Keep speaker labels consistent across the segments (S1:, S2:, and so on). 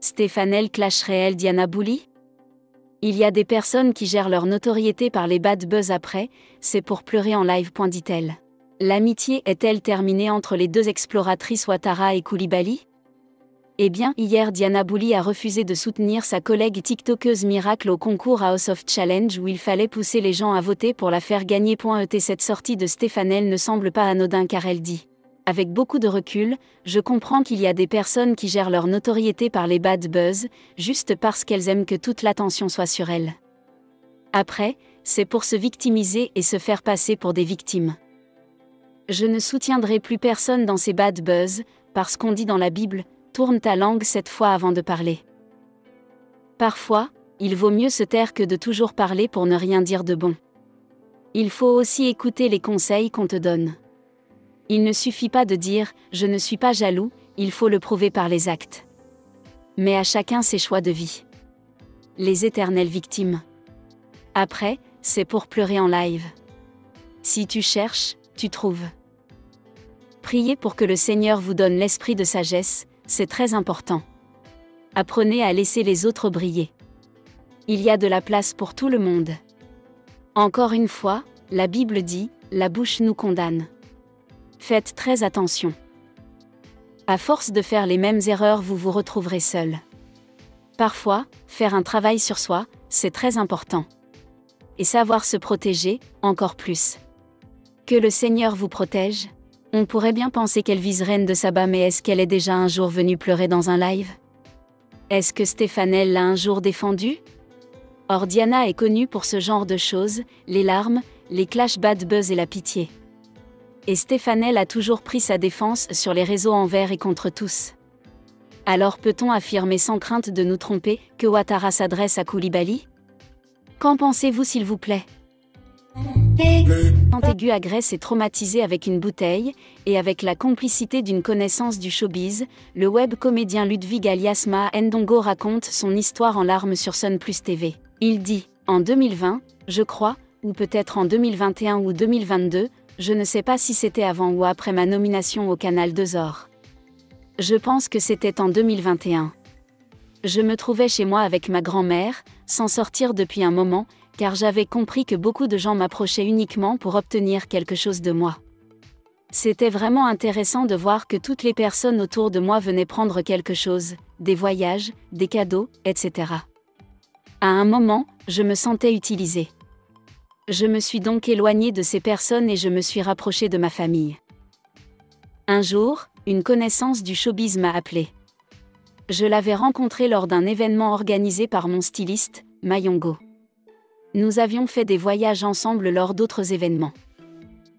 S1: Stefanel clash réel Diana Bouli? Il y a des personnes qui gèrent leur notoriété par les bad buzz après, c'est pour pleurer en live. Dit-elle. L'amitié est-elle terminée entre les deux exploratrices Ouattara et Koulibaly? Eh bien, hier Diana Bouli a refusé de soutenir sa collègue tiktokeuse Miracle au concours House of Challenge où il fallait pousser les gens à voter pour la faire gagner. Cette sortie de Stefanel ne semble pas anodin car elle dit: avec beaucoup de recul, je comprends qu'il y a des personnes qui gèrent leur notoriété par les bad buzz, juste parce qu'elles aiment que toute l'attention soit sur elles. Après, c'est pour se victimiser et se faire passer pour des victimes. Je ne soutiendrai plus personne dans ces bad buzz, parce qu'on dit dans la Bible: tourne ta langue 7 fois avant de parler. Parfois, il vaut mieux se taire que de toujours parler pour ne rien dire de bon. Il faut aussi écouter les conseils qu'on te donne. Il ne suffit pas de dire « je ne suis pas jaloux », il faut le prouver par les actes. Mais à chacun ses choix de vie. Les éternelles victimes. Après, c'est pour pleurer en live. Si tu cherches, tu trouves. Priez pour que le Seigneur vous donne l'esprit de sagesse, c'est très important. Apprenez à laisser les autres briller. Il y a de la place pour tout le monde. Encore une fois, la Bible dit « la bouche nous condamne ». Faites très attention. À force de faire les mêmes erreurs, vous vous retrouverez seul. Parfois, faire un travail sur soi, c'est très important. Et savoir se protéger, encore plus. Que le Seigneur vous protège. On pourrait bien penser qu'elle vise Reine de Saba, mais est-ce qu'elle est déjà un jour venue pleurer dans un live? Est-ce que Stefanel l'a un jour défendue? Or Diana est connue pour ce genre de choses, les larmes, les clashs bad buzz et la pitié. Et Stefanel a toujours pris sa défense sur les réseaux envers et contre tous. Alors peut-on affirmer sans crainte de nous tromper que Ouattara s'adresse à Koulibaly? Qu'en pensez-vous s'il vous plaît? Montaigu agresse et traumatisé avec une bouteille, et avec la complicité d'une connaissance du showbiz, le web comédien Ludwig alias Maa Ndongo raconte son histoire en larmes sur Sun Plus TV. Il dit: en 2020, je crois, ou peut-être en 2021 ou 2022, je ne sais pas si c'était avant ou après ma nomination au Canal 2 Or. Je pense que c'était en 2021. Je me trouvais chez moi avec ma grand-mère, sans sortir depuis un moment, car j'avais compris que beaucoup de gens m'approchaient uniquement pour obtenir quelque chose de moi. C'était vraiment intéressant de voir que toutes les personnes autour de moi venaient prendre quelque chose, des voyages, des cadeaux, etc. À un moment, je me sentais utilisée. Je me suis donc éloignée de ces personnes et je me suis rapprochée de ma famille. Un jour, une connaissance du showbiz m'a appelée. Je l'avais rencontré lors d'un événement organisé par mon styliste, Mayongo. Nous avions fait des voyages ensemble lors d'autres événements.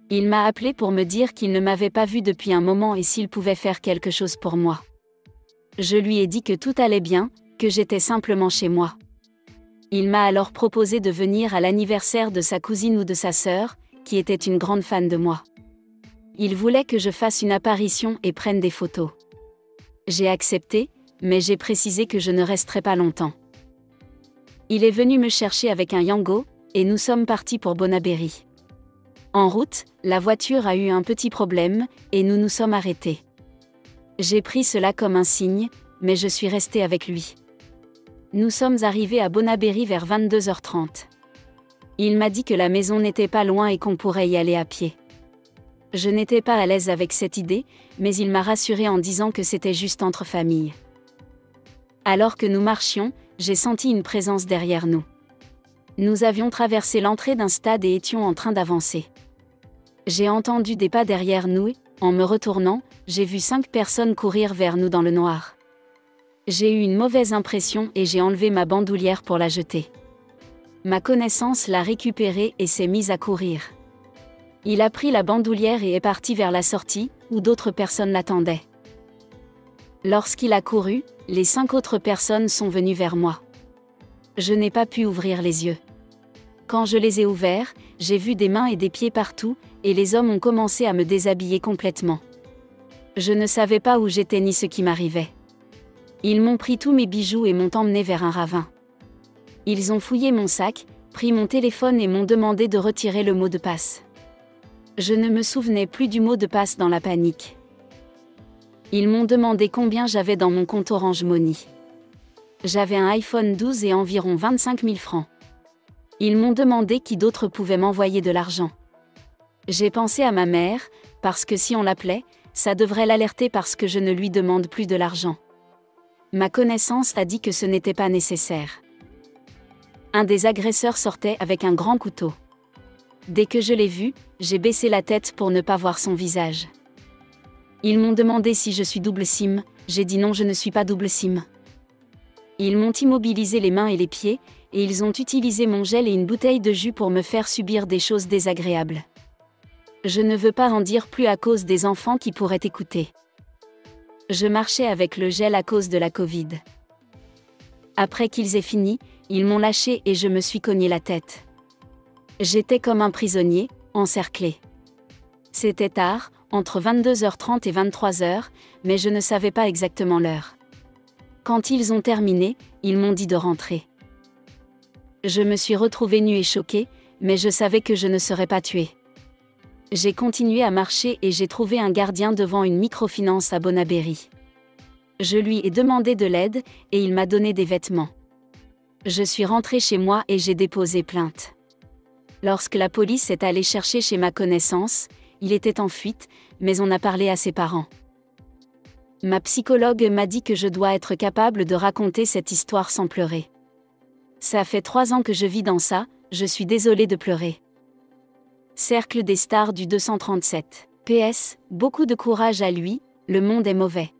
S1: Il m'a appelé pour me dire qu'il ne m'avait pas vue depuis un moment et s'il pouvait faire quelque chose pour moi. Je lui ai dit que tout allait bien, que j'étais simplement chez moi. Il m'a alors proposé de venir à l'anniversaire de sa cousine ou de sa sœur, qui était une grande fan de moi. Il voulait que je fasse une apparition et prenne des photos. J'ai accepté, mais j'ai précisé que je ne resterai pas longtemps. Il est venu me chercher avec un Yango, et nous sommes partis pour Bonaberry. En route, la voiture a eu un petit problème, et nous nous sommes arrêtés. J'ai pris cela comme un signe, mais je suis restée avec lui. Nous sommes arrivés à Bonaberry vers 22h30. Il m'a dit que la maison n'était pas loin et qu'on pourrait y aller à pied. Je n'étais pas à l'aise avec cette idée, mais il m'a rassurée en disant que c'était juste entre familles. Alors que nous marchions, j'ai senti une présence derrière nous. Nous avions traversé l'entrée d'un stade et étions en train d'avancer. J'ai entendu des pas derrière nous et, en me retournant, j'ai vu 5 personnes courir vers nous dans le noir. J'ai eu une mauvaise impression et j'ai enlevé ma bandoulière pour la jeter. Ma connaissance l'a récupérée et s'est mise à courir. Il a pris la bandoulière et est parti vers la sortie, où d'autres personnes l'attendaient. Lorsqu'il a couru, les 5 autres personnes sont venues vers moi. Je n'ai pas pu ouvrir les yeux. Quand je les ai ouverts, j'ai vu des mains et des pieds partout, et les hommes ont commencé à me déshabiller complètement. Je ne savais pas où j'étais ni ce qui m'arrivait. Ils m'ont pris tous mes bijoux et m'ont emmené vers un ravin. Ils ont fouillé mon sac, pris mon téléphone et m'ont demandé de retirer le mot de passe. Je ne me souvenais plus du mot de passe dans la panique. Ils m'ont demandé combien j'avais dans mon compte Orange Money. J'avais un iPhone 12 et environ 25 000 francs. Ils m'ont demandé qui d'autre pouvait m'envoyer de l'argent. J'ai pensé à ma mère, parce que si on l'appelait, ça devrait l'alerter parce que je ne lui demande plus de l'argent. Ma connaissance a dit que ce n'était pas nécessaire. Un des agresseurs sortait avec un grand couteau. Dès que je l'ai vu, j'ai baissé la tête pour ne pas voir son visage. Ils m'ont demandé si je suis double SIM, j'ai dit non, je ne suis pas double SIM. Ils m'ont immobilisé les mains et les pieds, et ils ont utilisé mon gel et une bouteille de jus pour me faire subir des choses désagréables. Je ne veux pas en dire plus à cause des enfants qui pourraient écouter. Je marchais avec le gel à cause de la Covid. Après qu'ils aient fini, ils m'ont lâché et je me suis cogné la tête. J'étais comme un prisonnier, encerclé. C'était tard, entre 22h30 et 23h, mais je ne savais pas exactement l'heure. Quand ils ont terminé, ils m'ont dit de rentrer. Je me suis retrouvée nue et choquée, mais je savais que je ne serais pas tuée. J'ai continué à marcher et j'ai trouvé un gardien devant une microfinance à Bonaberry. Je lui ai demandé de l'aide et il m'a donné des vêtements. Je suis rentrée chez moi et j'ai déposé plainte. Lorsque la police est allée chercher chez ma connaissance, il était en fuite, mais on a parlé à ses parents. Ma psychologue m'a dit que je dois être capable de raconter cette histoire sans pleurer. Ça fait 3 ans que je vis dans ça, je suis désolée de pleurer. Cercle des stars du 237. PS, beaucoup de courage à lui, le monde est mauvais.